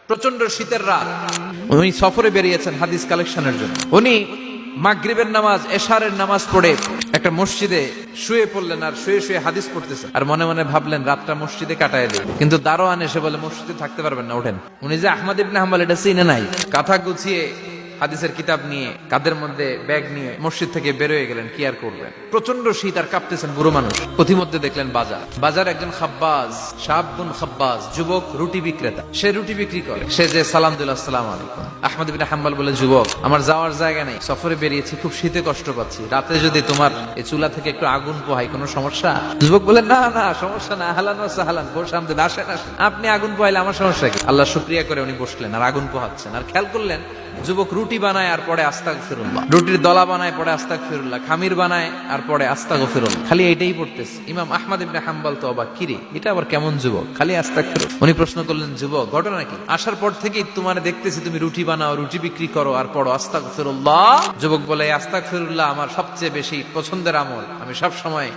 প্রচন্ড শীতের রাত, উনি সফরে বেরিয়েছেন হাদিস কালেকশনের জন্য। উনি মাগরিবের নামাজ, এশারের নামাজ পড়ে একটা মসজিদে শুয়ে পড়লেন, আর শুয়ে শুয়ে হাদিস পড়তেছেন, আর মনে মনে ভাবলেন রাতটা মসজিদে কাটায় দিই। কিন্তু দারোয়ান এসে বলে মসজিদে থাকতে পারবেন না, ওঠেন। উনি যে আহমদ ইবনে হাম্বল এটা চিনে নাই, কাঁথা গুছিয়ে হাদিসের কিতাব নিয়ে কাঁধের মধ্যে ব্যাগ নিয়ে মসজিদ থেকে বের হয়ে গেলেন। কি আর করবেন, প্রচন্ড শীত, আর কাঁপতেছেন বুড়ো মানুষ। পথিমধ্যে দেখলেন বাজার একজন খাব্বাজ, শাবুন খাব্বাজ, যুবক রুটি বিক্রেতা। সে রুটি বিক্রি করে। সে যে সালাম দিল, আসসালামু আলাইকুম। আহমদ ইবনে হাম্বল বলে, যুবক, আমার যাওয়ার জায়গা নেই, সফরে বেরিয়েছি, খুব শীতে কষ্ট পাচ্ছি, রাতে যদি তোমার এই চুলা থেকে একটু আগুন পোহাই কোনো সমস্যা? যুবক বলে, না না সমস্যা না, আহলান ওয়া সাহলান, বসে আমদের আসেন আসেন, আপনি আগুন পোহাইলে আমার সমস্যা কি? আল্লাহ শুকরিয়া করে উনি বসলেন আর আগুন পোহাচ্ছেন। আর খেয়াল করলেন যুবক রুটি বানায় আর পরে আস্তাগফিরুল্লাহ, রুটির দলা বানায় পরে আস্তাগফিরুল্লাহ, খামির বানায় আর পরে আস্তাগফিরুল্লাহ, খালি এইটাই পড়তেছে। ইমাম আহমদ ইবনে হাম্বল তো অবাক, কিরে এটা আবার কেমন যুবক, খালি আস্তাগফিরুল্লাহ। উনি প্রশ্ন করলেন, যুবক ঘটনা কি? আসার পর থেকেই তোমার দেখতেছি তুমি রুটি বানাও, রুটি বিক্রি করো আর পড়ো আস্তাগফিরুল্লাহ। যুবক বলে, আস্তাগফিরুল্লাহ আমার সবচেয়ে বেশি পছন্দের আমল, আমি সব সময়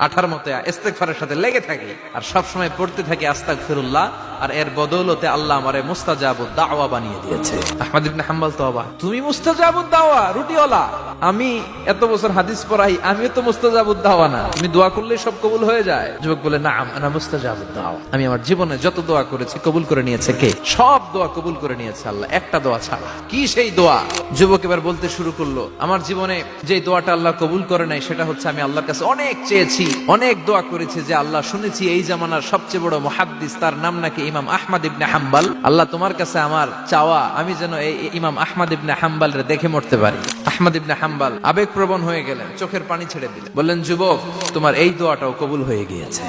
আঠার মতো ইস্তেগফারের সাথে লেগে থাকি আর সব সময় পড়তে থাকি আস্তাগফিরুল্লাহ, আর এর বদৌলতে আল্লাহ আমারে মুস্তাজাবুদ দাওয়া বানিয়ে দিয়েছে। আহমদ ইবনে হাম্বল তো অবাক, তুমি মুস্তাজাবুদ দাওয়া, রুটিওয়ালা? আমি এত বছর হাদিস পড়াই, আমিও তো মুস্তাজাবুদ দাওয়া না, তুমি দোয়া করলেই সব কবুল হয়ে যায়? যুবক বলে, না আনা মুস্তাজাবুদ দাওয়া, আমি আমার জীবনে যত দোয়া করেছি কবুল করে নিয়েছে কে? সব দোয়া কবুল করে নিয়েছে আল্লাহ, একটা দোয়া ছাড়া। কি সেই দোয়া? যুবক এবার বলতে শুরু করলো, আমার জীবনে যে দোয়াটা আল্লাহ কবুল করে নাই সেটা হচ্ছে আমি আল্লাহর কাছে অনেক চেয়েছি, অনেক দোয়া করেছি, যে আল্লাহ শুনেছি এই জামানার সবচেয়ে বড় মুহাদ্দিস, তার নাম নাকি ইমাম আহমদ ইবনে হাম্বল, আল্লাহ তোমার কাছে আমার চাওয়া আমি যেন এই ইমাম আহমদ ইবনে হাম্বলরে দেখে মরতে পারি। আহমদ ইবনে হাম্বল আবেগপ্রবণ হয়ে গেলেন, চোখের পানি ছেড়ে দিলেন, বললেন, যুবক তোমার এই দোয়াটাও কবুল হয়ে গিয়েছে,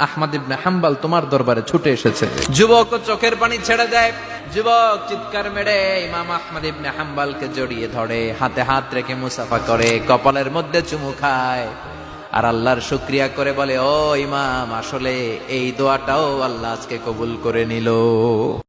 আহমদ ইবনে হাম্বল তোমার দরবারে ছুটে এসেছে। যুবক চোখের পানি ছেড়ে দেয়। যুবক চিৎকার মেরে ইমাম আহমদ ইবনে হাম্বলকে জড়িয়ে ধরে, হাতে হাত রেখে মুসাফা করে, কপালের মধ্যে চুমু খায়, আর আল্লাহর শুকরিয়া করে বলে, ও ইমাম, আসলে এই দোয়াটাও আল্লাহ আজকে কবুল করে নিল।